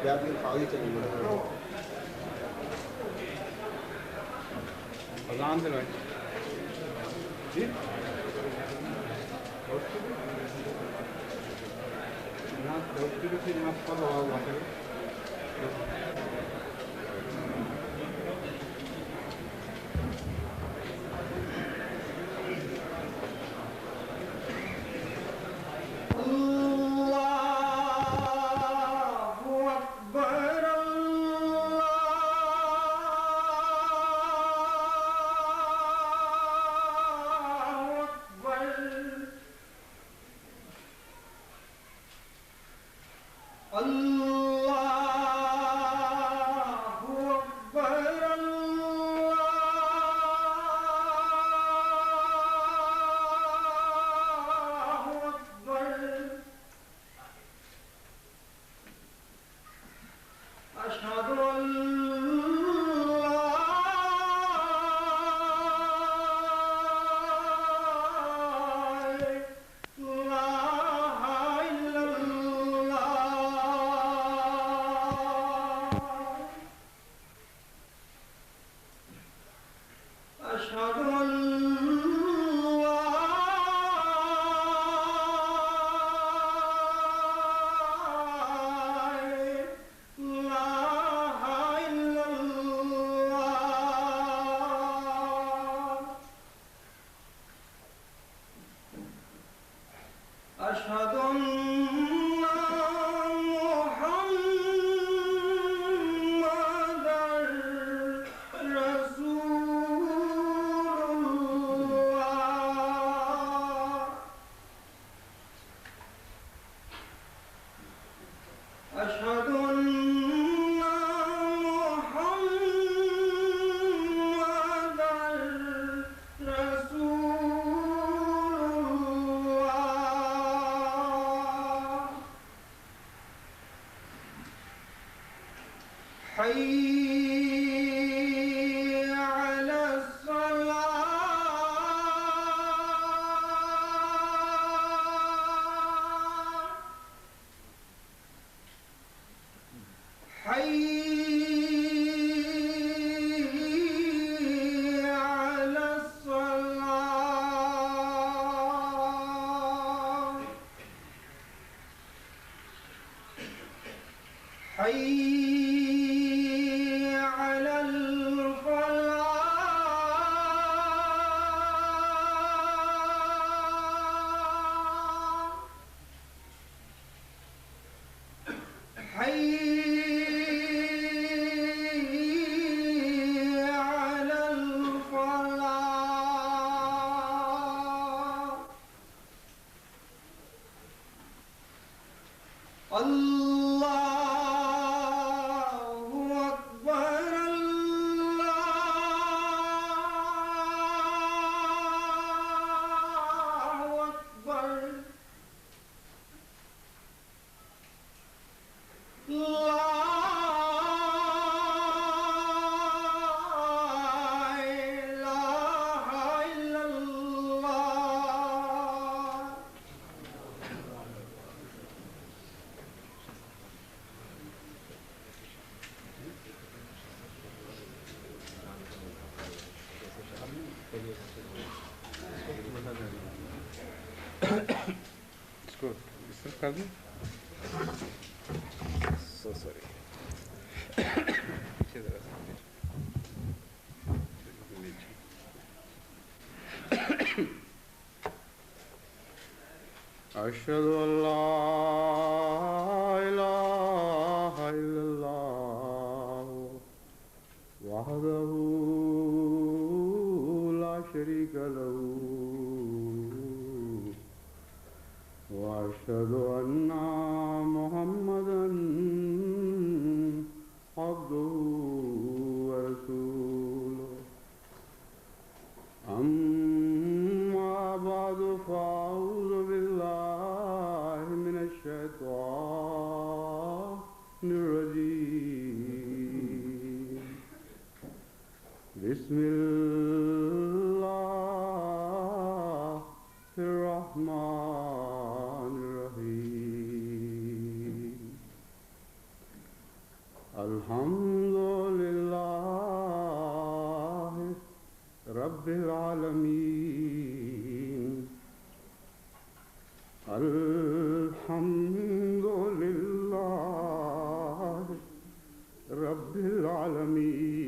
بیات کے خالی چلی گئی اذان سے بھائی جی اس کو اس طرف کر دیں سو سوری پیچھے ذرا سا اشہد ان لا الہ الا اللہ وحدہ لا شریک لہ واشهد ان محمدا عبده ورسوله اما بعد فاعوذ بالله من الشیطان الرجیم بسم اللہ الرحمن الرحیم الحمد لله رب العالمين الحمد لله رب العالمين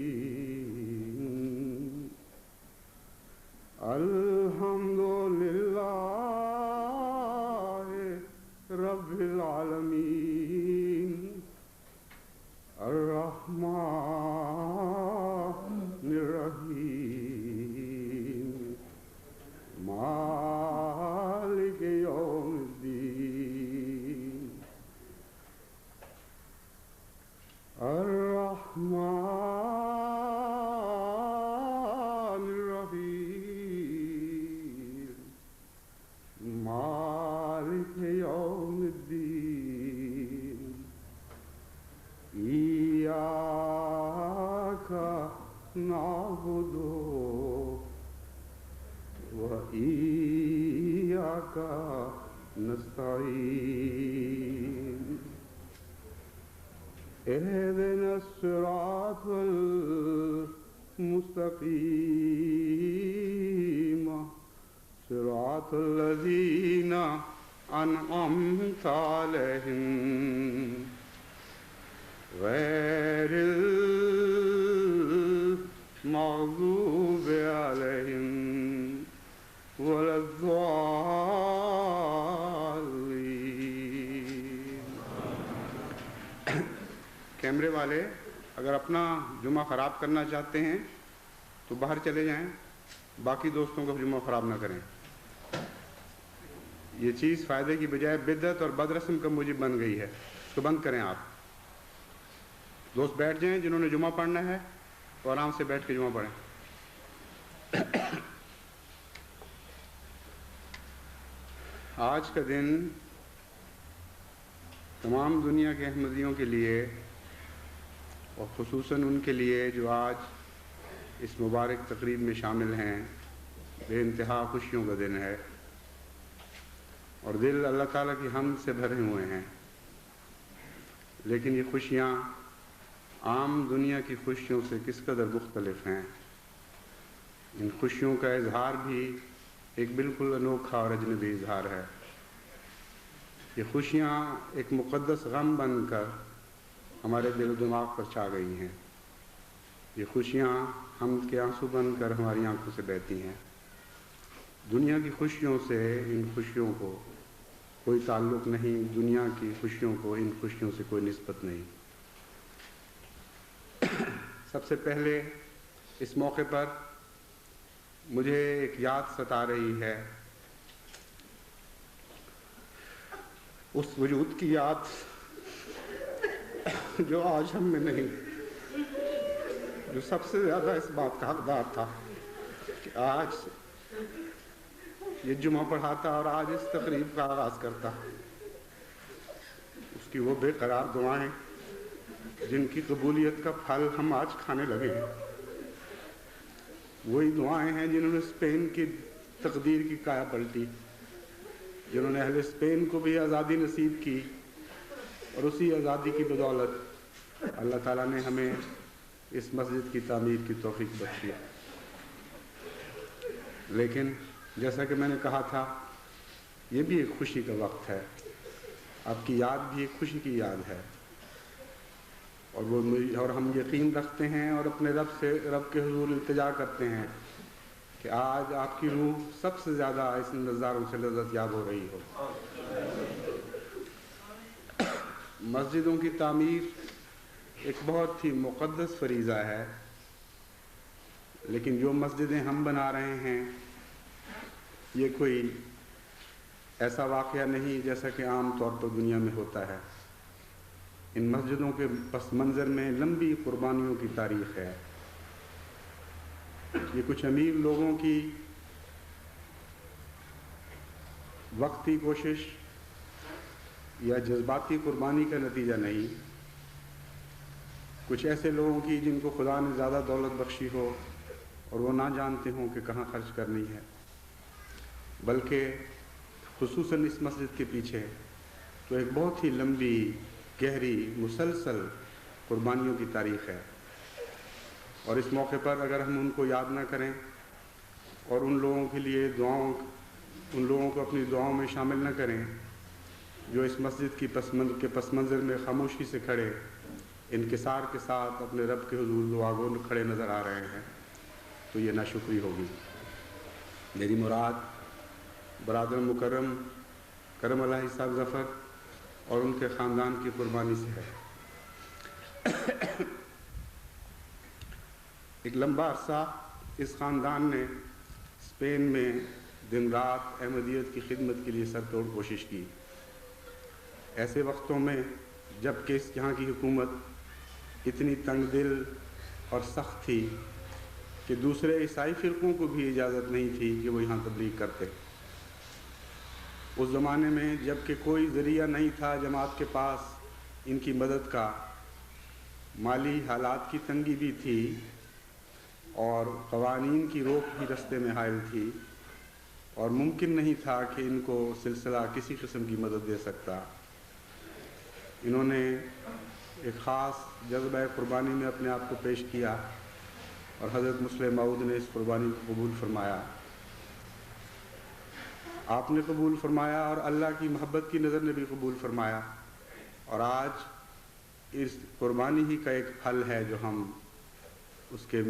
الحمد لله رب العالمين الرحمن الرحيم مالك يوم الدين الرحمن الرحيم مالك يوم الدين إياك نعبد وإياك نستعين اهدنا الصراط المستقيم صراط الذين أنعمت عليهم غير المغضوب عليهم ولا الضالين۔ کیمرے والے اگر اپنا جمعہ خراب کرنا چاہتے ہیں تو باہر چلے جائیں، باقی دوستوں کا جمعہ خراب نہ کریں۔ یہ چیز فائدے کی بجائے بدعت اور بد رسم کا موجب بن گئی ہے، اس کو بند کریں۔ آپ دوست بیٹھ جائیں، جنہوں نے جمعہ پڑھنا ہے تو آرام سے بیٹھ کے جمعہ پڑھیں۔ آج کا دن تمام دنیا کے احمدیوں کے لیے اور خصوصاً ان کے لیے جو آج اس مبارک تقریب میں شامل ہیں بے انتہا خوشیوں کا دن ہے، اور دل اللہ تعالیٰ کی حمد سے بھرے ہوئے ہیں۔ لیکن یہ خوشیاں عام دنیا کی خوشیوں سے کس قدر مختلف ہیں۔ ان خوشیوں کا اظہار بھی ایک بالکل انوکھا اور اجنبی اظہار ہے۔ یہ خوشیاں ایک مقدس غم بن کر ہمارے دل و دماغ پر چھا گئی ہیں۔ یہ خوشیاں حمد کے آنسو بن کر ہماری آنکھوں سے بہتی ہیں۔ دنیا کی خوشیوں سے ان خوشیوں کو کوئی تعلق نہیں، دنیا کی خوشیوں کو ان خوشیوں سے کوئی نسبت نہیں۔ سب سے پہلے اس موقع پر مجھے ایک یاد ستا رہی ہے، اس وجود کی یاد جو آج ہم میں نہیں، جو سب سے زیادہ اس بات کا حقدار تھا کہ آج یہ جمعہ پڑھاتا اور آج اس تقریب کا آغاز کرتا۔ اس کی وہ بے قرار دعائیں جن کی قبولیت کا پھل ہم آج کھانے لگے ہیں، وہی دعائیں ہیں جنہوں نے اسپین کی تقدیر کی کایا پلٹی، جنہوں نے اہل اسپین کو بھی آزادی نصیب کی، اور اسی آزادی کی بدولت اللہ تعالیٰ نے ہمیں اس مسجد کی تعمیر کی توفیق بخشی۔ لیکن جیسا کہ میں نے کہا تھا، یہ بھی ایک خوشی کا وقت ہے، آپ کی یاد بھی ایک خوشی کی یاد ہے، اور ہم یقین رکھتے ہیں اور اپنے رب کے حضور التجا کرتے ہیں کہ آج آپ کی روح سب سے زیادہ اس نظاروں سے لذت یاب ہو رہی ہو۔ مسجدوں کی تعمیر ایک بہت ہی مقدس فریضہ ہے، لیکن جو مسجدیں ہم بنا رہے ہیں یہ کوئی ایسا واقعہ نہیں جیسا کہ عام طور پر دنیا میں ہوتا ہے۔ ان مسجدوں کے پس منظر میں لمبی قربانیوں کی تاریخ ہے۔ یہ کچھ امیر لوگوں کی وقتی کوشش یا جذباتی قربانی کا نتیجہ نہیں، کچھ ایسے لوگوں کی جن کو خدا نے زیادہ دولت بخشی ہو اور وہ نہ جانتے ہوں کہ کہاں خرچ کرنی ہے، بلکہ خصوصاً اس مسجد کے پیچھے تو ایک بہت ہی لمبی، گہری، مسلسل قربانیوں کی تاریخ ہے، اور اس موقع پر اگر ہم ان کو یاد نہ کریں اور ان لوگوں کے لیے ان لوگوں کو اپنی دعاؤں میں شامل نہ کریں جو اس مسجد کی پس منظر میں خاموشی سے کھڑے انکسار کے ساتھ اپنے رب کے حضور دعا گو کھڑے نظر آ رہے ہیں، تو یہ ناشکری ہوگی۔ میری مراد برادر مکرم کرم اللہ صاحب ظفر اور ان کے خاندان کی قربانی سے ہے۔ ایک لمبا عرصہ اس خاندان نے اسپین میں دن رات احمدیت کی خدمت کے لیے سر توڑ کوشش کی۔ ایسے وقتوں میں جب کہ اس یہاں کی حکومت اتنی تنگ دل اور سخت تھی کہ دوسرے عیسائی فرقوں کو بھی اجازت نہیں تھی کہ وہ یہاں تبلیغ کرتے۔ اس زمانے میں جب کہ کوئی ذریعہ نہیں تھا جماعت کے پاس ان کی مدد کا، مالی حالات کی تنگی بھی تھی اور قوانین کی روک بھی رستے میں حائل تھی، اور ممکن نہیں تھا کہ ان کو سلسلہ کسی قسم کی مدد دے سکتا۔ انہوں نے ایک خاص جذبہ قربانی میں اپنے آپ کو پیش کیا اور حضرت مسلم موعود نے اس قربانی کو قبول فرمایا۔ آپ نے قبول فرمایا اور اللہ کی محبت کی نظر نے بھی قبول فرمایا، اور آج اس قربانی ہی کا ایک پھل ہے جو ہم اس کے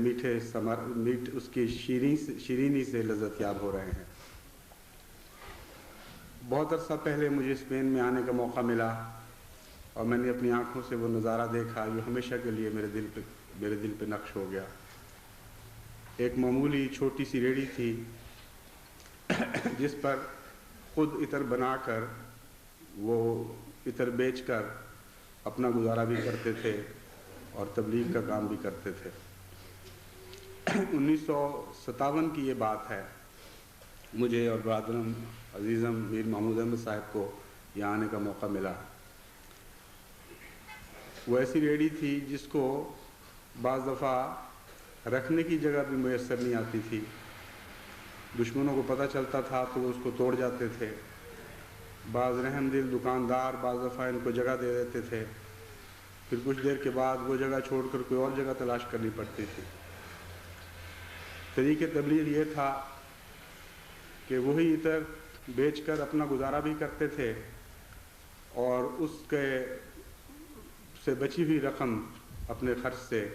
اس کی شیرینی سے لذت یاب ہو رہے ہیں۔ بہت عرصہ پہلے مجھے اسپین میں آنے کا موقع ملا اور میں نے اپنی آنکھوں سے وہ نظارہ دیکھا جو ہمیشہ کے لیے میرے دل پہ نقش ہو گیا۔ ایک معمولی چھوٹی سی ریڑھی تھی جس پر خود عطر بنا کر وہ عطر بیچ کر اپنا گزارا بھی کرتے تھے اور تبلیغ کا کام بھی کرتے تھے۔ 1957 کی یہ بات ہے۔ مجھے اور برادرم عزیزم میر محمود احمد صاحب کو یہاں آنے کا موقع ملا۔ وہ ایسی ریڑھی تھی جس کو بعض دفعہ رکھنے کی جگہ بھی میسر نہیں آتی تھی۔ دشمنوں کو پتہ چلتا تھا تو وہ اس کو توڑ جاتے تھے۔ بعض رحم دل دکاندار بعض دفعہ ان کو جگہ دے دیتے تھے، پھر کچھ دیر کے بعد وہ جگہ چھوڑ کر کوئی اور جگہ تلاش کرنی پڑتی تھی۔ طریق تبلیغ یہ تھا کہ وہی عطر بیچ کر اپنا گزارا بھی کرتے تھے اور اس کے سے بچی ہوئی رقم اپنے خرچ سے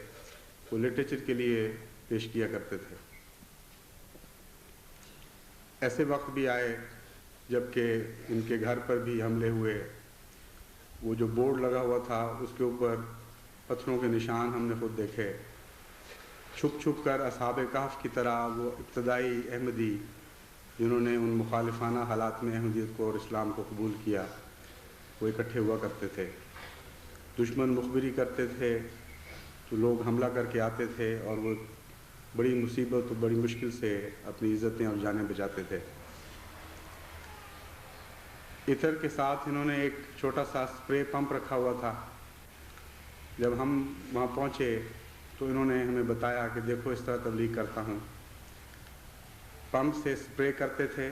وہ لٹریچر کے لیے پیش کیا کرتے تھے۔ ایسے وقت بھی آئے جب کہ ان کے گھر پر بھی حملے ہوئے۔ وہ جو بورڈ لگا ہوا تھا اس کے اوپر پتھروں کے نشان ہم نے خود دیکھے۔ چھپ چھپ کر اصحاب کہف کی طرح وہ ابتدائی احمدی جنہوں نے ان مخالفانہ حالات میں احمدیت کو اور اسلام کو قبول کیا، وہ اکٹھے ہوا کرتے تھے۔ دشمن مخبری کرتے تھے تو لوگ حملہ کر کے آتے تھے اور وہ بڑی مصیبت اور بڑی مشکل سے اپنی عزتیں اور جانیں بچاتے تھے۔ عطر کے ساتھ انہوں نے ایک چھوٹا سا اسپرے پمپ رکھا ہوا تھا۔ جب ہم وہاں پہنچے تو انہوں نے ہمیں بتایا کہ دیکھو اس طرح تبلیغ کرتا ہوں۔ پمپ سے اسپرے کرتے تھے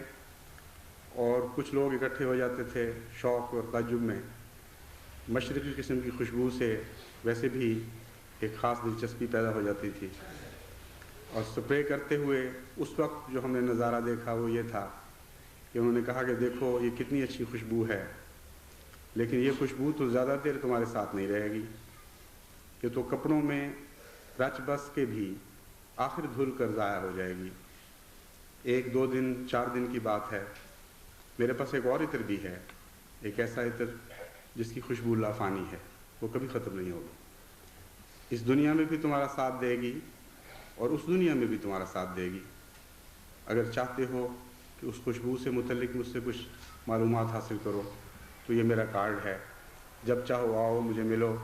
اور کچھ لوگ اکٹھے ہو جاتے تھے شوق اور تعجب میں۔ مشرقی قسم کی خوشبو سے ویسے بھی ایک خاص دلچسپی پیدا ہو جاتی تھی، اور اسپرے کرتے ہوئے اس وقت جو ہم نے نظارہ دیکھا وہ یہ تھا کہ انہوں نے کہا کہ دیکھو یہ کتنی اچھی خوشبو ہے، لیکن یہ خوشبو تو زیادہ دیر تمہارے ساتھ نہیں رہے گی، یہ تو کپڑوں میں رچ بس کے بھی آخر دھل کر ضائع ہو جائے گی۔ 1 2 دن 4 دن کی بات ہے۔ میرے پاس ایک اور عطر بھی ہے، ایک ایسا عطر جس کی خوشبو لافانی ہے، وہ کبھی ختم نہیں ہوگی۔ اس دنیا میں بھی تمہارا ساتھ دے گی اور اس دنیا میں بھی تمہارا ساتھ دے گی۔ اگر چاہتے ہو کہ اس خوشبو سے متعلق مجھ سے کچھ معلومات حاصل کرو تو یہ میرا کارڈ ہے، جب چاہو آؤ مجھے ملو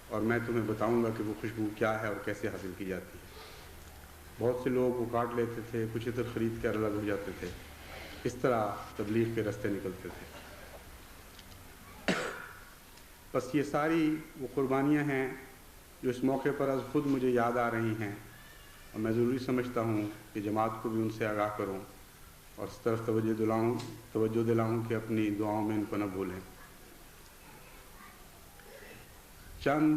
اور میں تمہیں بتاؤں گا کہ وہ خوشبو کیا ہے اور کیسے حاصل کی جاتی ہے۔ بہت سے لوگ وہ کارڈ لیتے تھے، کچھ عطر خرید کر الگ ہو جاتے تھے۔ اس طرح تبلیغ کے راستے نکلتے تھے۔ بس یہ ساری وہ قربانیاں ہیں جو اس موقع پر از خود مجھے یاد آ رہی ہیں، اور میں ضروری سمجھتا ہوں کہ جماعت کو بھی ان سے آگاہ کروں اور اس طرف توجہ دلاؤں کہ اپنی دعاؤں میں ان کو نہ بھولیں۔ چند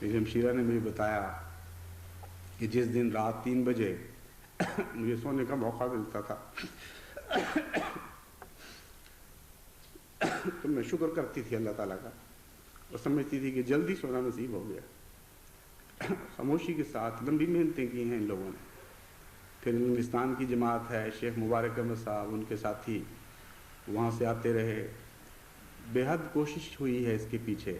میری ہمشیرہ نے مجھے بتایا کہ جس دن رات 3 بجے مجھے سونے کا موقع ملتا تھا تو میں شکر کرتی تھی اللہ تعالیٰ کا اور سمجھتی تھی کہ جلدی سونا نصیب ہو گیا۔ خاموشی کے ساتھ لمبی محنتیں کی ہیں ان لوگوں نے۔ پھر ہندوستان کی جماعت ہے، شیخ مبارک احمد صاحب، ان کے ساتھی وہاں سے آتے رہے، بے حد کوشش ہوئی ہے اس کے پیچھے،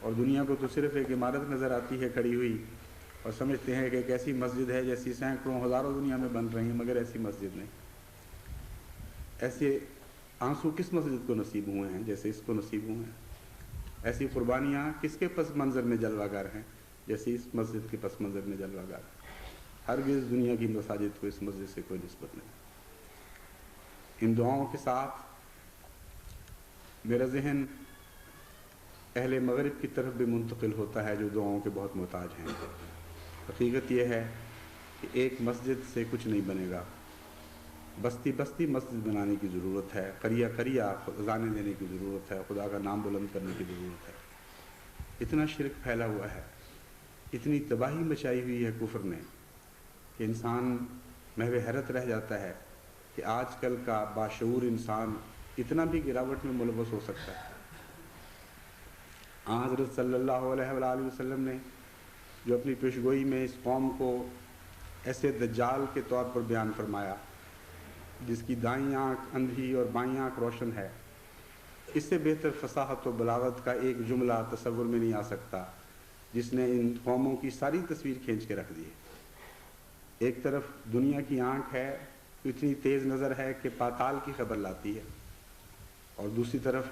اور دنیا کو تو صرف ایک عمارت نظر آتی ہے کھڑی ہوئی، اور سمجھتے ہیں کہ ایک ایسی مسجد ہے جیسی سینکڑوں ہزاروں دنیا میں بن رہی ہیں، مگر ایسی مسجد نہیں۔ ایسے آنسو کس مسجد کو نصیب ہوئے ہیں جیسے اس کو نصیب ہوئے ہیں؟ ایسی قربانیاں کس کے پس منظر میں جلوہ گر ہیں جیسے اس مسجد کے پس منظر میں جلوہ گر ہے؟ ہرگز دنیا کی مساجد کو اس مسجد سے کوئی نسبت نہیں۔ ان دعاؤں کے ساتھ میرا ذہن اہل مغرب کی طرف بھی منتقل ہوتا ہے، جو دعاؤں کے بہت محتاج ہیں۔ حقیقت یہ ہے کہ ایک مسجد سے کچھ نہیں بنے گا، بستی بستی مسجد بنانے کی ضرورت ہے، قریہ قریہ اذانیں دینے کی ضرورت ہے، خدا کا نام بلند کرنے کی ضرورت ہے۔ اتنا شرک پھیلا ہوا ہے، اتنی تباہی مچائی ہوئی ہے کفر نے کہ انسان محو حیرت رہ جاتا ہے کہ آج کل کا باشعور انسان اتنا بھی گراوٹ میں ملوث ہو سکتا ہے۔ حضرت صلی اللہ علیہ وآلہ وسلم نے جو اپنی پیشگوئی میں اس قوم کو ایسے دجال کے طور پر بیان فرمایا جس کی دائیں آنکھ اندھی اور بائیں آنکھ روشن ہے، اس سے بہتر فصاحت و بلاغت کا ایک جملہ تصور میں نہیں آ سکتا، جس نے ان قوموں کی ساری تصویر کھینچ کے رکھ دی ہے۔ ایک طرف دنیا کی آنکھ ہے تو اتنی تیز نظر ہے کہ پاتال کی خبر لاتی ہے، اور دوسری طرف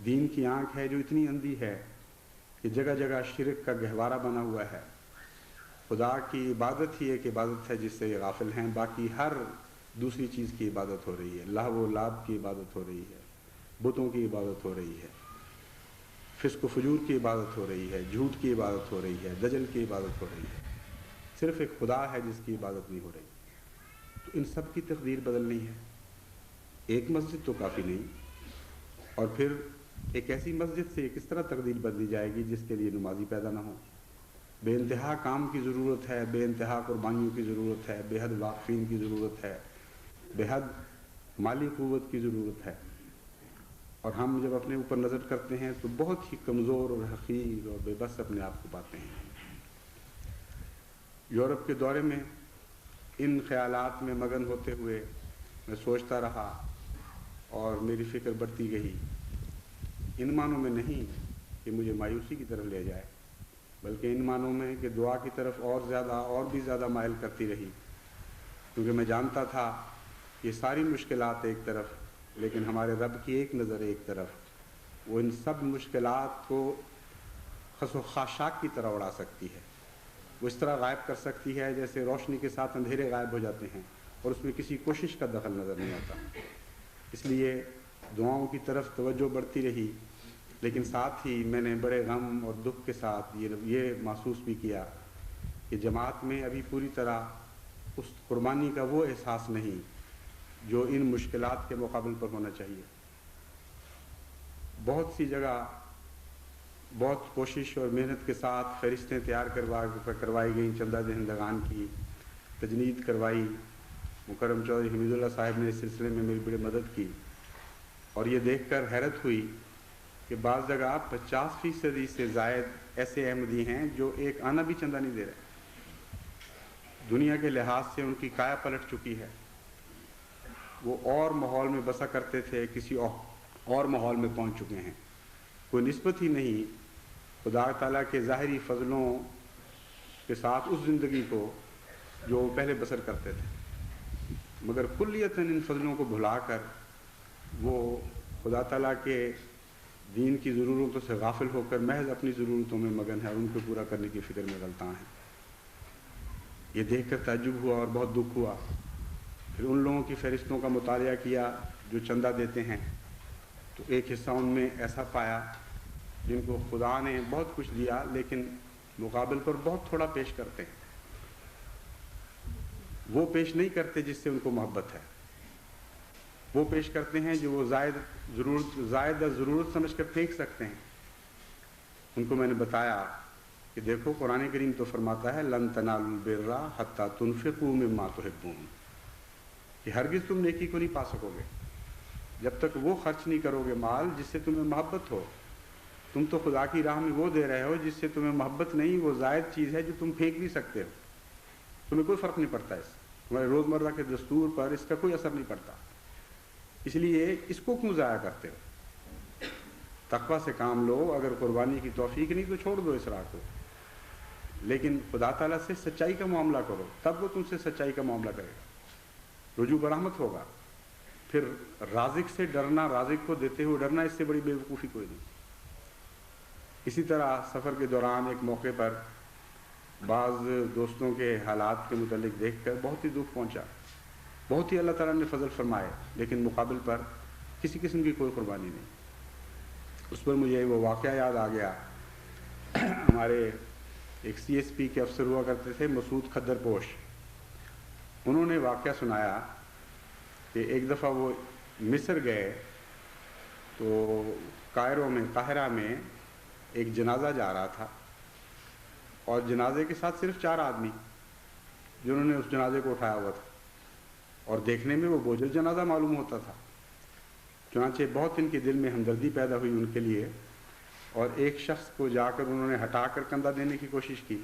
دین کی آنکھ ہے جو اتنی اندھی ہے کہ جگہ جگہ شرک کا گہوارہ بنا ہوا ہے۔ خدا کی عبادت ہی ایک عبادت ہے جس سے یہ غافل ہیں، باقی ہر دوسری چیز کی عبادت ہو رہی ہے، لہو و لعب کی عبادت ہو رہی ہے، بتوں کی عبادت ہو رہی ہے، فسق و فجور کی عبادت ہو رہی ہے، جھوٹ کی عبادت ہو رہی ہے، دجل کی عبادت ہو رہی ہے۔ صرف ایک خدا ہے جس کی عبادت نہیں ہو رہی۔ تو ان سب کی تقدیر بدلنی ہے، ایک مسجد تو کافی نہیں، اور پھر ایک ایسی مسجد سے کس طرح تقدیر بدلی جائے گی جس کے لیے نمازی پیدا نہ ہو؟ بے انتہا کام کی ضرورت ہے، بے انتہا قربانیوں کی ضرورت ہے، بے حد واقفین کی ضرورت ہے، بے حد مالی قوت کی ضرورت ہے، اور ہم جب اپنے اوپر نظر کرتے ہیں تو بہت ہی کمزور اور حقیر اور بے بس اپنے آپ کو پاتے ہیں۔ یورپ کے دورے میں ان خیالات میں مگن ہوتے ہوئے میں سوچتا رہا اور میری فکر بڑھتی گئی، ان معنوں میں نہیں کہ مجھے مایوسی کی طرف لے جائے، بلکہ ان معنوں میں کہ دعا کی طرف اور بھی زیادہ مائل کرتی رہی، کیونکہ میں جانتا تھا یہ ساری مشکلات ایک طرف، لیکن ہمارے رب کی ایک نظر ایک طرف، وہ ان سب مشکلات کو خس و خاشاک کی طرح اڑا سکتی ہے، وہ اس طرح غائب کر سکتی ہے جیسے روشنی کے ساتھ اندھیرے غائب ہو جاتے ہیں اور اس میں کسی کوشش کا دخل نظر نہیں آتا۔ اس لیے دعاؤں کی طرف توجہ بڑھتی رہی، لیکن ساتھ ہی میں نے بڑے غم اور دکھ کے ساتھ یہ محسوس بھی کیا کہ جماعت میں ابھی پوری طرح اس قربانی کا وہ احساس نہیں جو ان مشکلات کے مقابل پر ہونا چاہیے۔ بہت سی جگہ بہت کوشش اور محنت کے ساتھ فہرستیں تیار کروائی گئیں، چندہ دہندگان کی تجنید کروائی، مکرم چودھری حمید اللہ صاحب نے اس سلسلے میں میری بڑی مدد کی، اور یہ دیکھ کر حیرت ہوئی کہ بعض جگہ 50% سے زائد ایسے احمدی ہیں جو ایک آنا بھی چندہ نہیں دے رہے۔ دنیا کے لحاظ سے ان کی کایا پلٹ چکی ہے، وہ اور ماحول میں بسا کرتے تھے، کسی اور ماحول میں پہنچ چکے ہیں، کوئی نسبت ہی نہیں خدا تعالیٰ کے ظاہری فضلوں کے ساتھ اس زندگی کو جو وہ پہلے بسر کرتے تھے، مگر کلیتاً ان فضلوں کو بھلا کر وہ خدا تعالیٰ کے دین کی ضرورتوں سے غافل ہو کر محض اپنی ضرورتوں میں مگن ہے اور ان کو پورا کرنے کی فکر میں غلطاں ہیں۔ یہ دیکھ کر تعجب ہوا اور بہت دکھ ہوا۔ پھر ان لوگوں کی فہرستوں کا مطالعہ کیا جو چندہ دیتے ہیں، تو ایک حصہ ان میں ایسا پایا جن کو خدا نے بہت کچھ دیا لیکن مقابل پر بہت تھوڑا پیش کرتے ہیں۔ وہ پیش نہیں کرتے جس سے ان کو محبت ہے، وہ پیش کرتے ہیں جو وہ زائد ضرورت سمجھ کر پھینک سکتے ہیں۔ ان کو میں نے بتایا کہ دیکھو قرآن کریم تو فرماتا ہے لن تنالوا البر حتی تنفقوا مما تحبون، کہ ہرگز تم نیکی کو نہیں پا سکو گے جب تک وہ خرچ نہیں کرو گے مال جس سے تمہیں محبت ہو۔ تم تو خدا کی راہ میں وہ دے رہے ہو جس سے تمہیں محبت نہیں، وہ زائد چیز ہے جو تم پھینک بھی سکتے ہو، تمہیں کوئی فرق نہیں پڑتا، اس تمہارے روزمرہ کے دستور پر اس کا کوئی اثر نہیں پڑتا، اس لیے اس کو کیوں ضائع کرتے ہو؟ تقویٰ سے کام لو، اگر قربانی کی توفیق نہیں تو چھوڑ دو اس راہ کو، لیکن خدا تعالیٰ سے سچائی کا معاملہ کرو، تب وہ تم سے سچائی کا معاملہ کرے گا، رجوع برحمت ہوگا۔ پھر رازق سے ڈرنا، رازق کو دیتے ہوئے ڈرنا، اس سے بڑی بے وقوفی کوئی نہیں۔ اسی طرح سفر کے دوران ایک موقع پر بعض دوستوں کے حالات کے متعلق دیکھ کر بہت ہی دکھ پہنچا، بہت ہی اللہ تعالیٰ نے فضل فرمائے، لیکن مقابل پر کسی قسم کی کوئی قربانی نہیں۔ اس پر مجھے وہ واقعہ یاد آ گیا، ہمارے ایک CSP کے افسر ہوا کرتے تھے مسعود کھدر پوش، انہوں نے واقعہ سنایا کہ ایک دفعہ وہ مصر گئے تو قاہرہ میں ایک جنازہ جا رہا تھا، اور جنازے کے ساتھ صرف 4 آدمی جنہوں نے اس جنازے کو اٹھایا ہوا تھا، اور دیکھنے میں وہ بوجھل جنازہ معلوم ہوتا تھا، چنانچہ بہت ان کے دل میں ہمدردی پیدا ہوئی ان کے لیے، اور ایک شخص کو جا کر انہوں نے ہٹا کر کندھا دینے کی کوشش کی،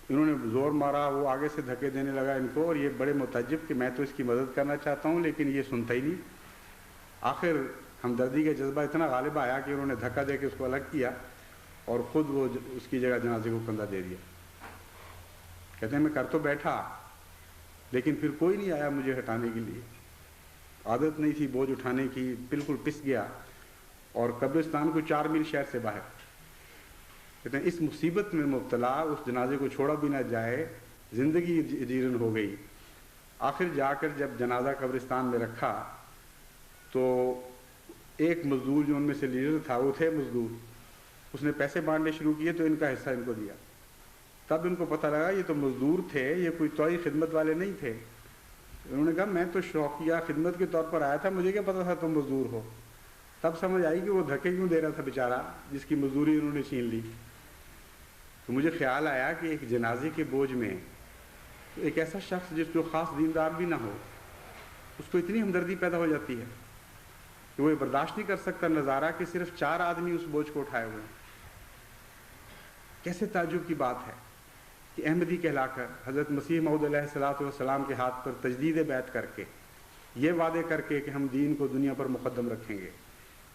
انہوں نے زور مارا، وہ آگے سے دھکے دینے لگا ان کو، اور یہ بڑے متعجب کہ میں تو اس کی مدد کرنا چاہتا ہوں لیکن یہ سنتا ہی نہیں۔ آخر ہمدردی کا جذبہ اتنا غالب آیا کہ انہوں نے دھکا دے کے اس کو الگ کیا اور خود وہ اس کی جگہ جنازے کو کندھا دے دیا۔ کہتے ہیں میں کر تو بیٹھا لیکن پھر کوئی نہیں آیا مجھے ہٹانے کے لیے، عادت نہیں تھی بوجھ اٹھانے کی، بالکل پس گیا، اور قبرستان کو 4 میل شہر سے باہر۔ کہتے ہیں اس مصیبت میں مبتلا اس جنازے کو چھوڑا بھی نہ جائے، زندگی جیرن ہو گئی۔ آخر جا کر جب جنازہ قبرستان میں رکھا تو ایک مزدور جو ان میں سے لیڈر تھا، وہ تھے مزدور، اس نے پیسے بانٹنے شروع کیے تو ان کا حصہ ان کو دیا۔ تب ان کو پتہ لگا یہ تو مزدور تھے، یہ کوئی توئی خدمت والے نہیں تھے۔ انہوں نے کہا میں تو شوقیہ خدمت کے طور پر آیا تھا، مجھے کیا پتا تھا تم مزدور ہو۔ تب سمجھ آئی کہ وہ دھکے کیوں دے رہا تھا بیچارہ، جس کی مزدوری انہوں نے چھین لی۔ تو مجھے خیال آیا کہ ایک جنازے کے بوجھ میں ایک ایسا شخص جو خاص دیندار بھی نہ ہو، اس کو اتنی ہمدردی پیدا ہو جاتی ہے کہ وہ یہ برداشت نہیں کر سکتا نظارہ کہ صرف 4 آدمی اس بوجھ کو اٹھائے ہوئے ہیں۔ کیسے تعجب کی بات ہے کہ احمدی کہلا کر حضرت مسیح موعود علیہ الصلوۃ والسلام کے ہاتھ پر تجدید بیعت کر کے، یہ وعدے کر کے کہ ہم دین کو دنیا پر مقدم رکھیں گے،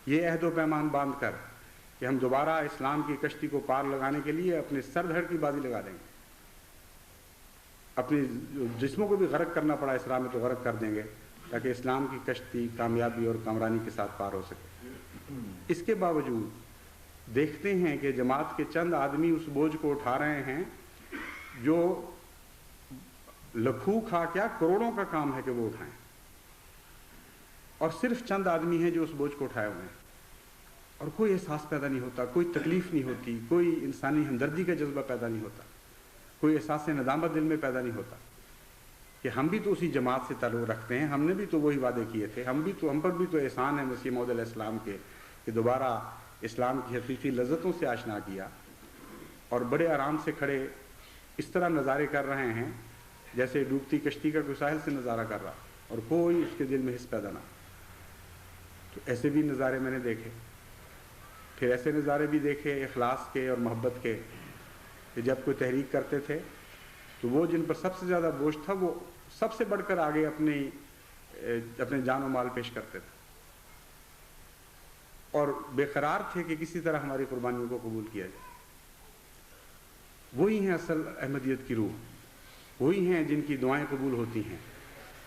یہ عہد و پیمان باندھ کر کہ ہم دوبارہ اسلام کی کشتی کو پار لگانے کے لیے اپنے سر دھڑ کی بازی لگا دیں گے، اپنے جسموں کو بھی غرق کرنا پڑا اسلام میں تو غرق کر دیں گے، تاکہ اسلام کی کشتی کامیابی اور کامرانی کے ساتھ پار ہو سکے۔ اس کے باوجود دیکھتے ہیں کہ جماعت کے چند آدمی اس بوجھ کو اٹھا رہے ہیں جو لکھوں کھا کیا کروڑوں کا کام ہے کہ وہ اٹھائیں، اور صرف چند آدمی ہیں جو اس بوجھ کو اٹھائے ہوئے ہیں، اور کوئی احساس پیدا نہیں ہوتا، کوئی تکلیف نہیں ہوتی، کوئی انسانی ہمدردی کا جذبہ پیدا نہیں ہوتا، کوئی احساس ندامت دل میں پیدا نہیں ہوتا کہ ہم بھی تو اسی جماعت سے تعلق رکھتے ہیں، ہم نے بھی تو وہی وعدے کیے تھے، ہم پر بھی تو احسان ہے مسیح موعود علیہ السلام کے کہ دوبارہ اسلام کی حقیقی لذتوں سے آشنا کیا، اور بڑے آرام سے کھڑے اس طرح نظارے کر رہے ہیں جیسے ڈوبتی کشتی کا کوئی ساحل سے نظارہ کر رہا، اور کوئی اس کے دل میں حس پیدا نہ۔ تو ایسے بھی نظارے میں نے دیکھے، پھر ایسے نظارے بھی دیکھے اخلاص کے اور محبت کے کہ جب کوئی تحریک کرتے تھے تو وہ جن پر سب سے زیادہ بوجھ تھا وہ سب سے بڑھ کر آگے اپنے جان و مال پیش کرتے تھے، اور بے قرار تھے کہ کسی طرح ہماری قربانیوں کو قبول کیا جائے۔ وہی ہیں اصل احمدیت کی روح، وہی ہیں جن کی دعائیں قبول ہوتی ہیں،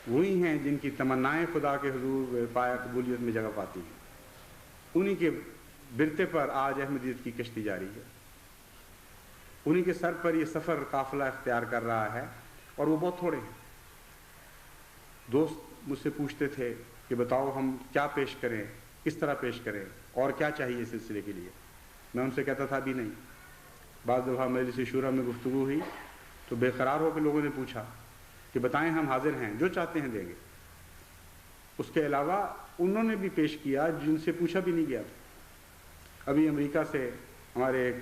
وہی ہیں جن کی تمنائیں خدا کے حضور پایا قبولیت میں جگہ پاتی ہیں۔ انہی کے برتے پر آج احمدیت کی کشتی جاری ہے، انہی کے سر پر یہ سفر قافلہ اختیار کر رہا ہے، اور وہ بہت تھوڑے ہیں۔ دوست مجھ سے پوچھتے تھے کہ بتاؤ ہم کیا پیش کریں، کس طرح پیش کریں، اور کیا چاہیے اس سلسلے کے لیے۔ میں ان سے کہتا تھا بھی نہیں۔ بعض دفعہ مجلس شورا میں گفتگو ہوئی تو بے قرار ہو کے لوگوں نے پوچھا کہ بتائیں ہم حاضر ہیں، جو چاہتے ہیں دیں گے۔ اس کے علاوہ انہوں نے بھی پیش کیا جن سے پوچھا بھی نہیں گیا تھا۔ ابھی امریکہ سے ہمارے ایک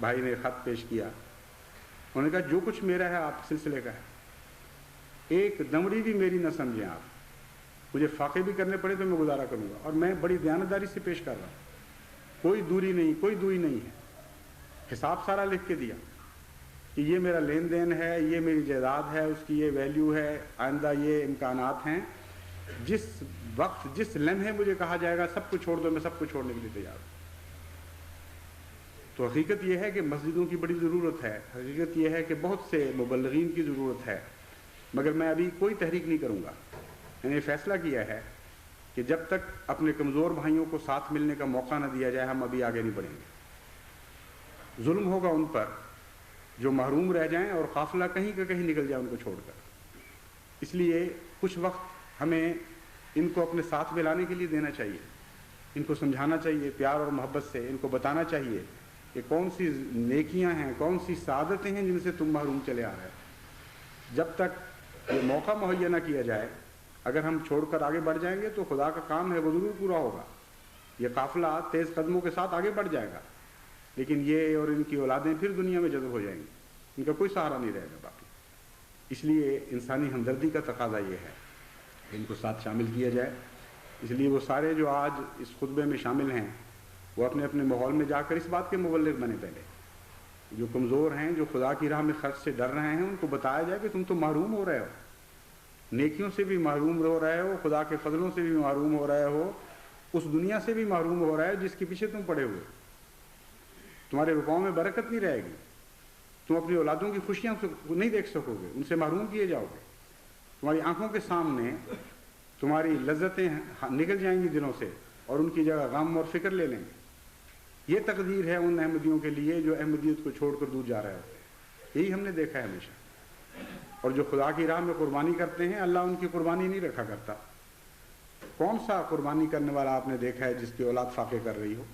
بھائی نے خط پیش کیا، انہوں نے کہا جو کچھ میرا ہے آپ سلسلے کا ہے، ایک دمڑی بھی میری نہ سمجھیں آپ، مجھے فاقے بھی کرنے پڑے تو میں گزارا کروں گا، اور میں بڑی دیانتداری سے پیش کر رہا ہوں، کوئی دوری نہیں، کوئی دوئی نہیں ہے۔ حساب سارا لکھ کے دیا کہ یہ میرا لین دین ہے، یہ میری جائیداد ہے، اس کی یہ ویلیو ہے، آئندہ یہ امکانات ہیں، جس وقت جس لمحے مجھے کہا جائے گا سب کچھ چھوڑ دو، میں سب کچھ چھوڑنے کے لیے تیار ہوں۔ تو حقیقت یہ ہے کہ مسجدوں کی بڑی ضرورت ہے، حقیقت یہ ہے کہ بہت سے مبلغین کی ضرورت ہے، مگر میں ابھی کوئی تحریک نہیں کروں گا۔ میں نے فیصلہ کیا ہے کہ جب تک اپنے کمزور بھائیوں کو ساتھ ملنے کا موقع نہ دیا جائے ہم ابھی آگے نہیں بڑھیں گے۔ ظلم ہوگا ان پر جو محروم رہ جائیں اور قافلہ کہیں کا کہیں نکل جائے ان کو چھوڑ کر۔ اس لیے کچھ وقت ہمیں ان کو اپنے ساتھ ملانے کے لیے دینا چاہیے، ان کو سمجھانا چاہیے پیار اور محبت سے، ان کو بتانا چاہیے کہ کون سی نیکیاں ہیں، کون سی سعادتیں ہیں جن سے تم محروم چلے آ رہے ہو۔ جب تک یہ موقع مہیا نہ کیا جائے، اگر ہم چھوڑ کر آگے بڑھ جائیں گے تو خدا کا کام ہے وہ ضرور پورا ہوگا، یہ قافلہ تیز قدموں کے ساتھ آگے بڑھ جائے گا، لیکن یہ اور ان کی اولادیں پھر دنیا میں جذب ہو جائیں گی، ان کا کوئی سہارا نہیں رہے گا باقی۔ اس لیے انسانی ہمدردی کا تقاضا یہ ہے کہ ان کو ساتھ شامل کیا جائے۔ اس لیے وہ سارے جو آج اس خطبے میں شامل ہیں وہ اپنے اپنے ماحول میں جا کر اس بات کے مبلغ بنے، پہلے جو کمزور ہیں، جو خدا کی راہ میں خرچ سے ڈر رہے ہیں، ان کو بتایا جائے کہ تم تو محروم ہو رہے ہو، نیکیوں سے بھی محروم ہو رہے ہو، خدا کے فضلوں سے بھی محروم ہو رہے ہو، اس دنیا سے بھی محروم ہو رہے ہو جس کے پیچھے تم پڑے ہوئے، تمہارے رکوعوں میں برکت نہیں رہے گی، تم اپنی اولادوں کی خوشیاں نہیں دیکھ سکو گے، ان سے محروم کیے جاؤ گے، تمہاری آنکھوں کے سامنے تمہاری لذتیں نکل جائیں گی دلوں سے اور ان کی جگہ غم اور فکر لے لیں گے۔ یہ تقدیر ہے ان احمدیوں کے لیے جو احمدیت کو چھوڑ کر دور جا رہے ہوتے ہیں، یہی ہم نے دیکھا ہے ہمیشہ۔ اور جو خدا کی راہ میں قربانی کرتے ہیں اللہ ان کی قربانی نہیں رکھا کرتا۔ کون سا قربانی کرنے والا آپ نے دیکھا ہے جس کی اولاد فاقے کر رہی ہو؟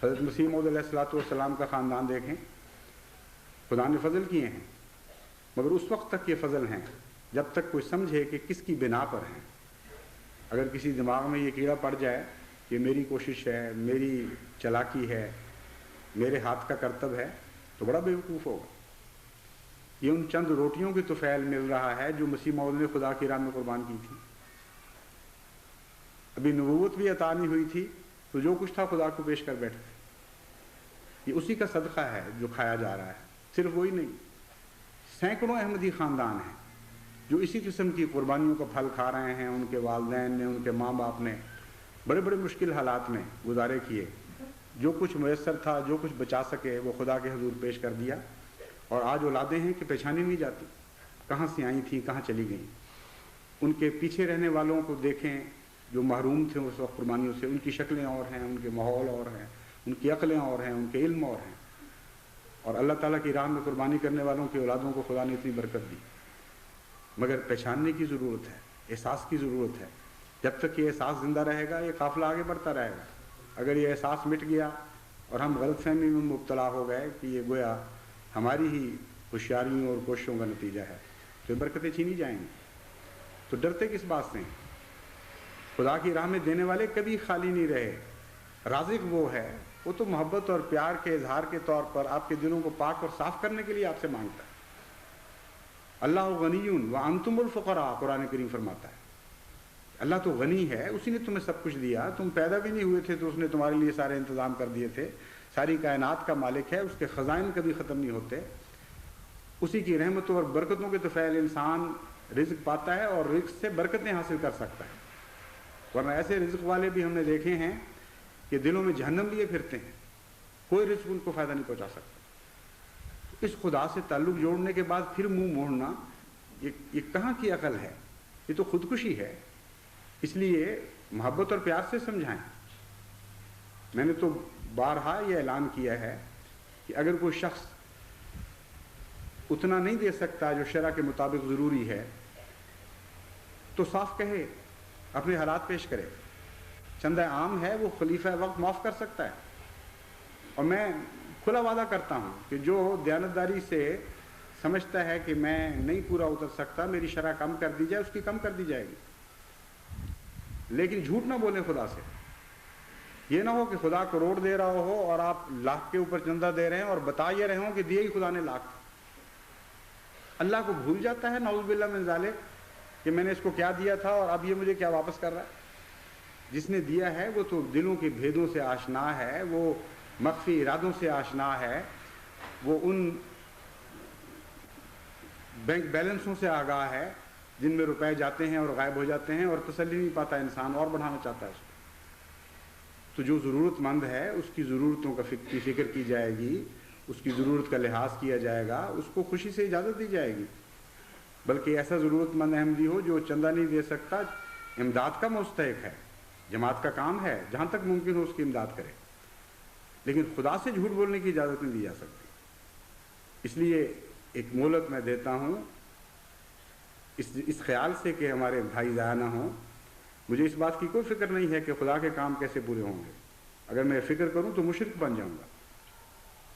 حضرت مسیح موعود علیہ الصلوۃ والسلام کا خاندان دیکھیں، خدا نے فضل کیے ہیں، مگر اس وقت تک یہ فضل ہیں جب تک کوئی سمجھے کہ کس کی بنا پر ہیں۔ اگر کسی دماغ میں یہ کیڑا پڑ جائے کہ میری کوشش ہے، میری چلاکی ہے، میرے ہاتھ کا کرتب ہے، تو بڑا بیوقوف ہوگا۔ یہ ان چند روٹیوں کی طفیل مل رہا ہے جو مسیح موعود نے خدا کی راہ میں قربان کی تھی۔ ابھی نبوت بھی عطا نہیں ہوئی تھی تو جو کچھ تھا خدا کو پیش کر بیٹھے تھے۔ یہ اسی کا صدقہ ہے جو کھایا جا رہا ہے۔ صرف وہی نہیں، سینکڑوں احمدی خاندان ہیں جو اسی قسم کی قربانیوں کا پھل کھا رہے ہیں۔ ان کے والدین نے، ان کے ماں باپ نے بڑے بڑے مشکل حالات میں گزارے کیے، جو کچھ میسر تھا، جو کچھ بچا سکے وہ خدا کے حضور پیش کر دیا، اور آج اولادیں ہیں کہ پہچانی نہیں جاتی کہاں سے آئی تھیں، کہاں چلی گئیں۔ ان کے پیچھے رہنے والوں کو دیکھیں جو محروم تھے اس وقت قربانیوں سے، ان کی شکلیں اور ہیں، ان کے ماحول اور ہیں، ان کی عقلیں اور ہیں، ان کے علم اور ہیں، اور اللہ تعالیٰ کی راہ میں قربانی کرنے والوں کی اولادوں کو خدا نے اتنی برکت دی۔ مگر پہچاننے کی ضرورت ہے، احساس کی ضرورت ہے۔ جب تک یہ احساس زندہ رہے گا یہ قافلہ آگے بڑھتا رہے گا۔ اگر یہ احساس مٹ گیا اور ہم غلط فہمی میں مبتلا ہو گئے کہ یہ گویا ہماری ہی ہوشیاریوں اور کوششوں کا نتیجہ ہے، تو یہ برکتیں چھینی جائیں گی۔ تو ڈرتے کس بات سے ہیں؟ خدا کی راہ میں دینے والے کبھی خالی نہیں رہے۔ رازق وہ ہے، وہ تو محبت اور پیار کے اظہار کے طور پر آپ کے دلوں کو پاک اور صاف کرنے کے لیے آپ سے مانگتا ہے۔ اللہ غنی وانتم الفقراء، قرآن کریم فرماتا ہے اللہ تو غنی ہے، اسی نے تمہیں سب کچھ دیا، تم پیدا بھی نہیں ہوئے تھے تو اس نے تمہارے لیے سارے انتظام کر دیے تھے، ساری کائنات کا مالک ہے، اس کے خزائن کبھی ختم نہیں ہوتے، اسی کی رحمتوں اور برکتوں کے طفیل انسان رزق پاتا ہے اور رزق سے برکتیں حاصل کر سکتا ہے۔ ورنہ ایسے رزق والے بھی ہم نے دیکھے ہیں کہ دلوں میں جہنم لیے پھرتے ہیں، کوئی رزق ان کو فائدہ نہیں پہنچا سکتا۔ اس خدا سے تعلق جوڑنے کے بعد پھر منہ موڑنا یہ کہاں کی عقل ہے؟ یہ تو خودکشی ہے۔ اس لیے محبت اور پیار سے سمجھائیں۔ میں نے تو بارہا یہ اعلان کیا ہے کہ اگر کوئی شخص اتنا نہیں دے سکتا جو شرع کے مطابق ضروری ہے تو صاف کہے، اپنے حالات پیش کرے۔ چندہ عام ہے وہ خلیفہ وقت معاف کر سکتا ہے، اور میں کھلا وعدہ کرتا ہوں کہ جو دیانتداری سے سمجھتا ہے کہ میں نہیں پورا اتر سکتا، میری شرح کم کر دی جائے، اس کی کم کر دی جائے گی، لیکن جھوٹ نہ بولیں خدا سے۔ یہ نہ ہو کہ خدا کروڑ دے رہا ہو اور آپ لاکھ کے اوپر چندہ دے رہے ہیں اور بتا یہ رہے ہوں کہ دیے ہی خدا نے لاکھ. اللہ کو بھول جاتا ہے نعوذ باللہ من ذالک کہ میں نے اس کو کیا دیا تھا اور اب یہ مجھے کیا واپس کر رہا ہے. جس نے دیا ہے وہ تو دلوں کے بھیدوں سے آشنا ہے، وہ مخفی ارادوں سے آشنا ہے، وہ ان بینک بیلنسوں سے آگاہ ہے جن میں روپے جاتے ہیں اور غائب ہو جاتے ہیں اور تسلی نہیں پاتا انسان اور بڑھانا چاہتا ہے اس کو. تو جو ضرورت مند ہے اس کی ضرورتوں کا فکر کی جائے گی، اس کی ضرورت کا لحاظ کیا جائے گا، اس کو خوشی سے اجازت دی جائے گی. بلکہ ایسا ضرورت مند احمدی ہو جو چندہ نہیں دے سکتا، امداد کا مستحق ہے، جماعت کا کام ہے جہاں تک ممکن ہو اس کی امداد کرے، لیکن خدا سے جھوٹ بولنے کی اجازت نہیں دی جا سکتی. اس لیے ایک مہلت میں دیتا ہوں اس خیال سے کہ ہمارے بھائی ضائع نہ ہوں. مجھے اس بات کی کوئی فکر نہیں ہے کہ خدا کے کام کیسے پورے ہوں گے. اگر میں فکر کروں تو مشرک بن جاؤں گا.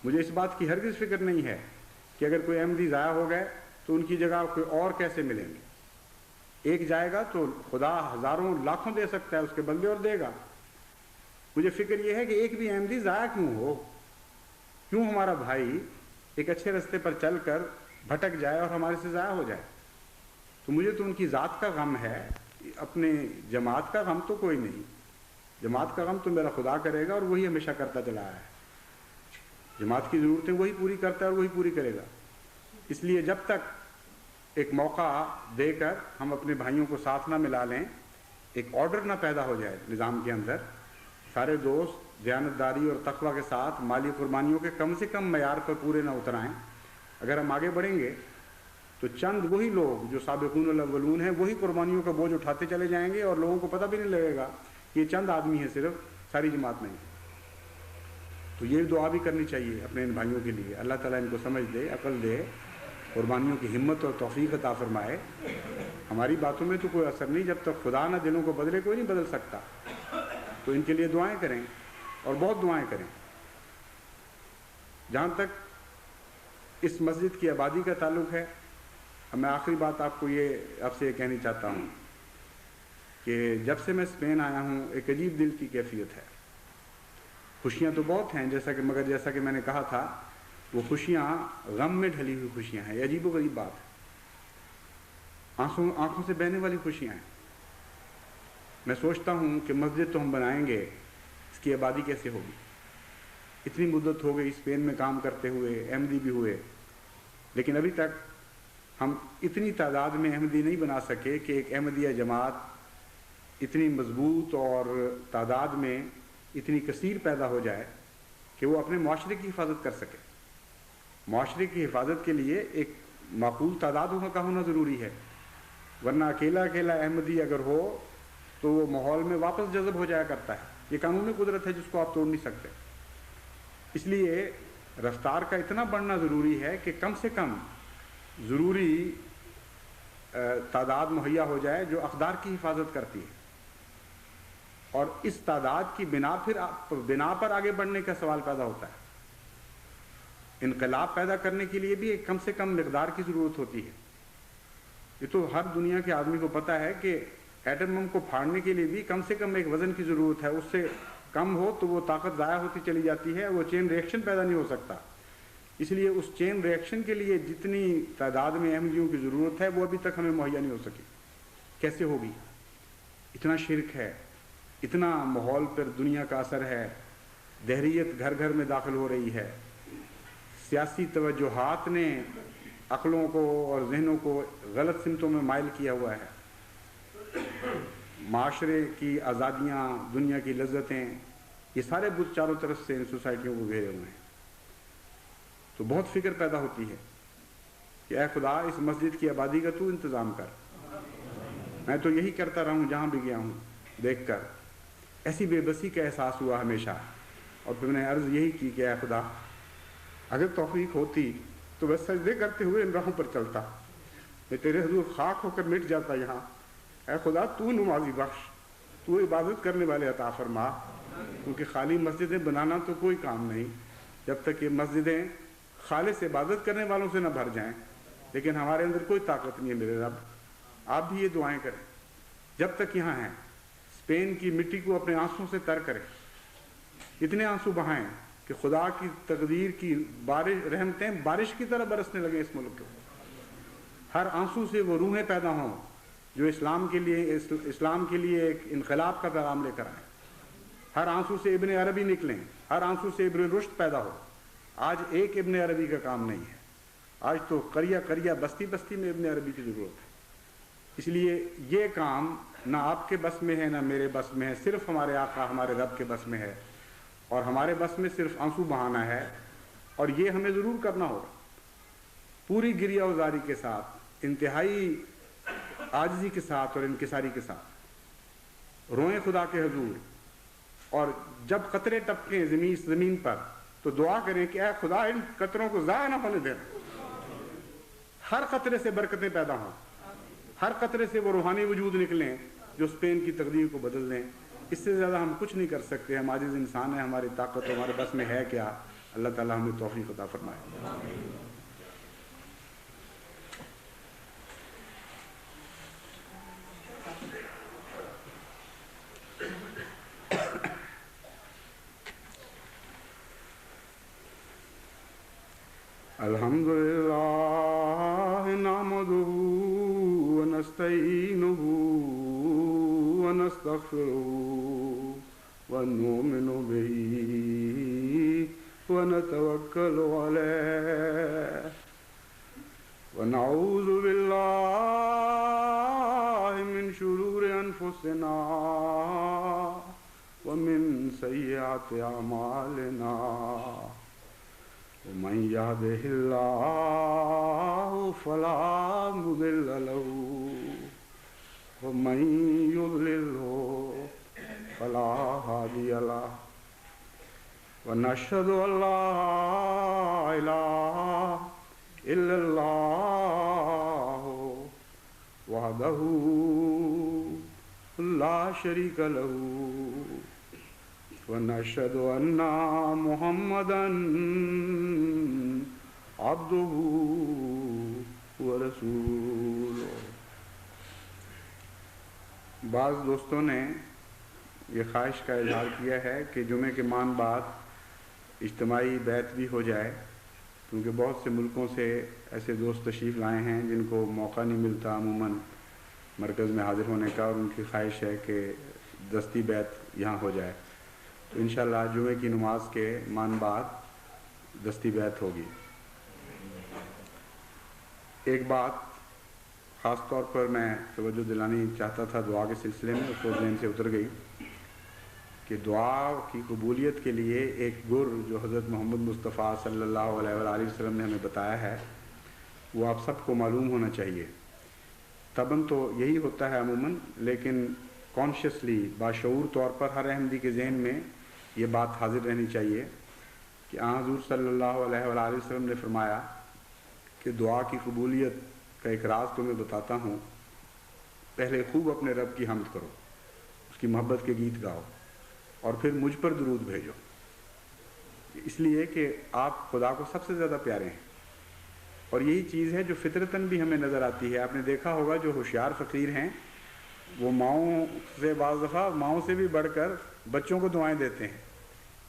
مجھے اس بات کی ہرگز فکر نہیں ہے کہ اگر کوئی احمدی ضائع ہو گئے تو ان کی جگہ کوئی اور کیسے ملیں گے. ایک جائے گا تو خدا ہزاروں لاکھوں دے سکتا ہے اس کے بدلے اور دے گا. مجھے فکر یہ ہے کہ ایک بھی احمدی ضائع کیوں ہو، کیوں ہمارا بھائی ایک اچھے رستے پر چل کر بھٹک جائے اور ہمارے سے ضائع ہو جائے. تو مجھے تو ان کی ذات کا غم ہے، اپنے جماعت کا غم تو کوئی نہیں. جماعت کا غم تو میرا خدا کرے گا اور وہی ہمیشہ کرتا چلا ہے. جماعت کی ضرورتیں وہی پوری کرتا ہے اور وہی پوری کرے گا. اس لیے جب تک ایک موقع دے کر ہم اپنے بھائیوں کو ساتھ نہ ملا لیں، ایک آرڈر نہ پیدا ہو جائے نظام کے اندر، سارے دوست دیانتداری اور تقویٰ کے ساتھ مالی قربانیوں کے کم سے کم معیار پر پورے نہ اتر آئیں. اگر ہم آگے بڑھیں گے تو چند وہی لوگ جو سابقون الاولون ہیں وہی قربانیوں کا بوجھ اٹھاتے چلے جائیں گے اور لوگوں کو پتہ بھی نہیں لگے گا کہ یہ چند آدمی ہیں، صرف ساری جماعت نہیں. تو یہ دعا بھی کرنی چاہیے اپنے ان بھائیوں کے لیے، اللہ تعالیٰ ان کو سمجھ دے، عقل دے، قربانیوں کی ہمت اور توفیق عطا فرمائے. ہماری باتوں میں تو کوئی اثر نہیں، جب تک خدا نہ دلوں کو بدلے کوئی نہیں بدل سکتا. تو ان کے لیے دعائیں کریں اور بہت دعائیں کریں. جہاں تک اس مسجد کی آبادی کا تعلق ہے، میں آخری بات آپ سے یہ کہنی چاہتا ہوں کہ جب سے میں اسپین آیا ہوں ایک عجیب دل کی کیفیت ہے. خوشیاں تو بہت ہیں مگر جیسا کہ میں نے کہا تھا وہ خوشیاں غم میں ڈھلی ہوئی خوشیاں ہیں. یہ عجیب و غریب بات ہے، آنکھوں سے بہنے والی خوشیاں ہیں. میں سوچتا ہوں کہ مسجد تو ہم بنائیں گے، اس کی آبادی کیسے ہوگی. اتنی مدت ہو گئی اسپین میں کام کرتے ہوئے، احمدی بھی ہوئے، لیکن ابھی تک ہم اتنی تعداد میں احمدی نہیں بنا سکے کہ ایک احمدیہ جماعت اتنی مضبوط اور تعداد میں اتنی کثیر پیدا ہو جائے کہ وہ اپنے معاشرے کی حفاظت کر سکے. معاشرے کی حفاظت کے لیے ایک معقول تعداد کا ہونا ضروری ہے، ورنہ اکیلا احمدی اگر ہو تو وہ ماحول میں واپس جذب ہو جایا کرتا ہے. یہ قانون قدرت ہے جس کو آپ توڑ نہیں سکتے. اس لیے رفتار کا اتنا بڑھنا ضروری ہے کہ کم سے کم ضروری تعداد مہیا ہو جائے جو اقدار کی حفاظت کرتی ہے. اور اس تعداد کی بنا پر آگے بڑھنے کا سوال پیدا ہوتا ہے. انقلاب پیدا کرنے کے لیے بھی ایک کم سے کم مقدار کی ضرورت ہوتی ہے. یہ تو ہر دنیا کے آدمی کو پتہ ہے کہ ایٹم بم کو پھاڑنے کے لیے بھی کم سے کم ایک وزن کی ضرورت ہے. اس سے کم ہو تو وہ طاقت ضائع ہوتی چلی جاتی ہے، وہ چین ریئیکشن پیدا نہیں ہو سکتا. اس لیے اس چین ریئیکشن کے لیے جتنی تعداد میں احمدیوں کی ضرورت ہے وہ ابھی تک ہمیں مہیا نہیں ہو سکی. کیسے ہوگی؟ اتنا شرک ہے، اتنا ماحول پر دنیا کا اثر ہے، دہریت گھر گھر میں داخل ہو رہی ہے، سیاسی توجہات نے عقلوں کو اور ذہنوں کو غلط سمتوں میں مائل کیا ہوا ہے. معاشرے کی آزادیاں، دنیا کی لذتیں، یہ سارے بت چاروں طرف سے ان سوسائٹیوں کو گھیرے ہوئے ہیں. تو بہت فکر پیدا ہوتی ہے کہ اے خدا اس مسجد کی آبادی کا تو انتظام کر. میں تو یہی کرتا رہا ہوں جہاں بھی گیا ہوں، دیکھ کر ایسی بے بسی کا احساس ہوا ہمیشہ. اور پھر میں نے عرض یہی کی کہ اے خدا اگر توفیق ہوتی تو بس سجدے کرتے ہوئے ان راہوں پر چلتا، میں تیرے حضور خاک ہو کر مٹ جاتا یہاں. اے خدا تو نمازی بخش، تو عبادت کرنے والے عطا فرما، کیونکہ خالی مسجدیں بنانا تو کوئی کام نہیں جب تک یہ مسجدیں خالص عبادت کرنے والوں سے نہ بھر جائیں. لیکن ہمارے اندر کوئی طاقت نہیں ہے میرے رب. آپ بھی یہ دعائیں کریں جب تک یہاں ہیں. اسپین کی مٹی کو اپنے آنسوں سے تر کریں، اتنے آنسو بہائیں کہ خدا کی تقدیر کی بارش، رحمتیں بارش کی طرح برسنے لگے اس ملک کو. ہر آنسو سے وہ روحیں پیدا ہوں جو اسلام کے لیے ایک انقلاب کا پیغام لے کر آئیں. ہر آنسو سے ابن عربی نکلیں، ہر آنسو سے ابن رشد پیدا ہو. آج ایک ابن عربی کا کام نہیں ہے، آج تو قریہ قریہ بستی بستی میں ابن عربی کی ضرورت ہے. اس لیے یہ کام نہ آپ کے بس میں ہے نہ میرے بس میں ہے، صرف ہمارے آقا ہمارے رب کے بس میں ہے. اور ہمارے بس میں صرف آنسو بہانا ہے، اور یہ ہمیں ضرور کرنا ہوگا پوری گریہ وزاری کے ساتھ، انتہائی عاجزی کے ساتھ اور انکساری کے ساتھ. روئیں خدا کے حضور، اور جب قطرے ٹپکیں زمین پر تو دعا کریں کہ اے خدا ان قطروں کو ضائع نہ ہونے دے. ہر قطرے سے برکتیں پیدا ہوں، ہر قطرے سے وہ روحانی وجود نکلیں جو اسپین کی تقدیر کو بدل دیں. اس سے زیادہ ہم کچھ نہیں کر سکتے، ہم عاجز انسان ہیں، ہماری طاقت ہمارے بس میں ہے کیا. اللہ تعالیٰ ہمیں توفیق عطا فرمائے. الحمدللہ نحمدہ ونستعینہ ونستغفرہ ونؤمن بہ ونتوکل علیہ ونعوذ باللہ من شرور انفسنا ومن سیئات اعمالنا ومن يهده الله فلا مضل له ومن يضلله فلا هادي له ونشهد أن لا إله إلا الله وحده لا شريك له ونشهد أن محمدًا عبده ورسوله. بعض دوستوں نے یہ خواہش کا اظہار کیا ہے کہ جمعے کے مان بعد اجتماعی بیعت بھی ہو جائے، کیونکہ بہت سے ملکوں سے ایسے دوست تشریف لائے ہیں جن کو موقع نہیں ملتا عموماً مرکز میں حاضر ہونے کا، اور ان کی خواہش ہے کہ دستی بیعت یہاں ہو جائے. تو انشاءاللہ جمعے کی نماز کے مان بعد دستی بیعت ہوگی. ایک بات خاص طور پر میں توجہ دلانی چاہتا تھا دعا کے سلسلے میں، اس کو ذہن سے اتر گئی کہ دعا کی قبولیت کے لیے ایک گر جو حضرت محمد مصطفیٰ صلی اللہ علیہ وآلہ وسلم نے ہمیں بتایا ہے وہ آپ سب کو معلوم ہونا چاہیے. تباً تو یہی ہوتا ہے عموماً، لیکن کانشیسلی باشعور طور پر ہر احمدی کے ذہن میں یہ بات حاضر رہنی چاہیے کہ حضور صلی اللہ علیہ وآلہ وسلم نے فرمایا کہ دعا کی قبولیت کا ایک راز تمہیں بتاتا ہوں، پہلے خوب اپنے رب کی حمد کرو، اس کی محبت کے گیت گاؤ، اور پھر مجھ پر درود بھیجو، اس لیے کہ آپ خدا کو سب سے زیادہ پیارے ہیں. اور یہی چیز ہے جو فطرتاً بھی ہمیں نظر آتی ہے. آپ نے دیکھا ہوگا جو ہوشیار فقیر ہیں وہ ماؤں سے بعض دفعہ ماؤں سے بھی بڑھ کر بچوں کو دعائیں دیتے ہیں،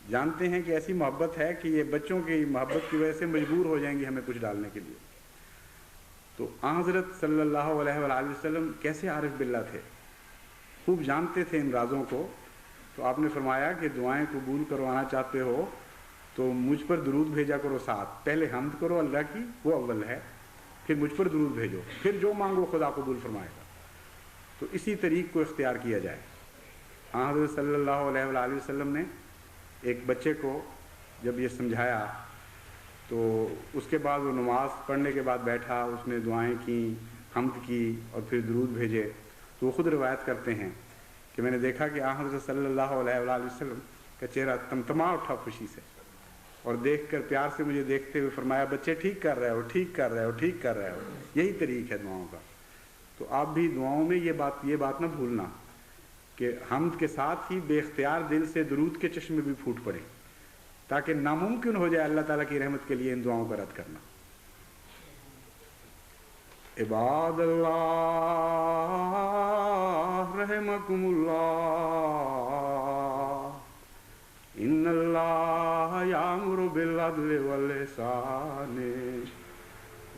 جانتے ہیں کہ ایسی محبت ہے کہ یہ بچوں کی محبت کی وجہ سے مجبور ہو جائیں گے ہمیں کچھ ڈالنے کے لیے. تو حضرت صلی اللہ علیہ وآلہ وسلم کیسے عارف باللہ تھے، خوب جانتے تھے ان رازوں کو. تو آپ نے فرمایا کہ دعائیں قبول کروانا چاہتے ہو تو مجھ پر درود بھیجا کرو ساتھ. پہلے حمد کرو اللہ کی، وہ اول ہے، پھر مجھ پر درود بھیجو، پھر جو مانگو خدا قبول فرمائے گا. تو اسی طریق کو اختیار کیا جائے. حضرت صلی اللہ علیہ وآلہ وسلم نے ایک بچے کو جب یہ سمجھایا تو اس کے بعد وہ نماز پڑھنے کے بعد بیٹھا، اس نے دعائیں کیں، حمد کی اور پھر درود بھیجے. تو وہ خود روایت کرتے ہیں کہ میں نے دیکھا کہ حضرت صلی اللہ علیہ وآلہ وسلم کا چہرہ تمتما اٹھا خوشی سے، اور دیکھ کر پیار سے مجھے دیکھتے ہوئے فرمایا بچے ٹھیک کر رہے ہو، ٹھیک کر رہے ہو، ٹھیک کر رہے ہو. یہی طریق ہے دعاؤں کا. تو آپ بھی دعاؤں میں یہ بات نہ بھولنا کہ حمد کے ساتھ ہی بے اختیار دل سے درود کے چشمے بھی پھوٹ پڑے، تاکہ ناممکن ہو جائے اللہ تعالیٰ کی رحمت کے لیے ان دعاؤں کا رد کرنا. عباد اللہ رحمکم اللہ ان بالعدل والإحسان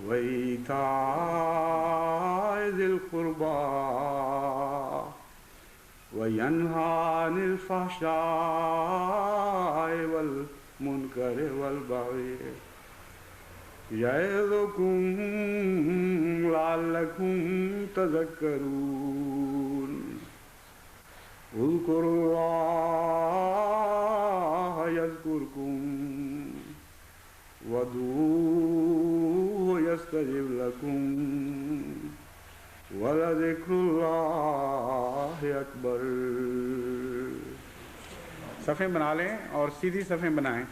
وإيتاء ذي القربى وينهى عن الفحشاء والمنكر والبغي يعظكم لعلكم تذكرون اذكروا الله يذكركم وادعوه يستجب لكم ولذكر اللہ اکبر. صفیں بنا لیں اور سیدھی صفیں بنائیں.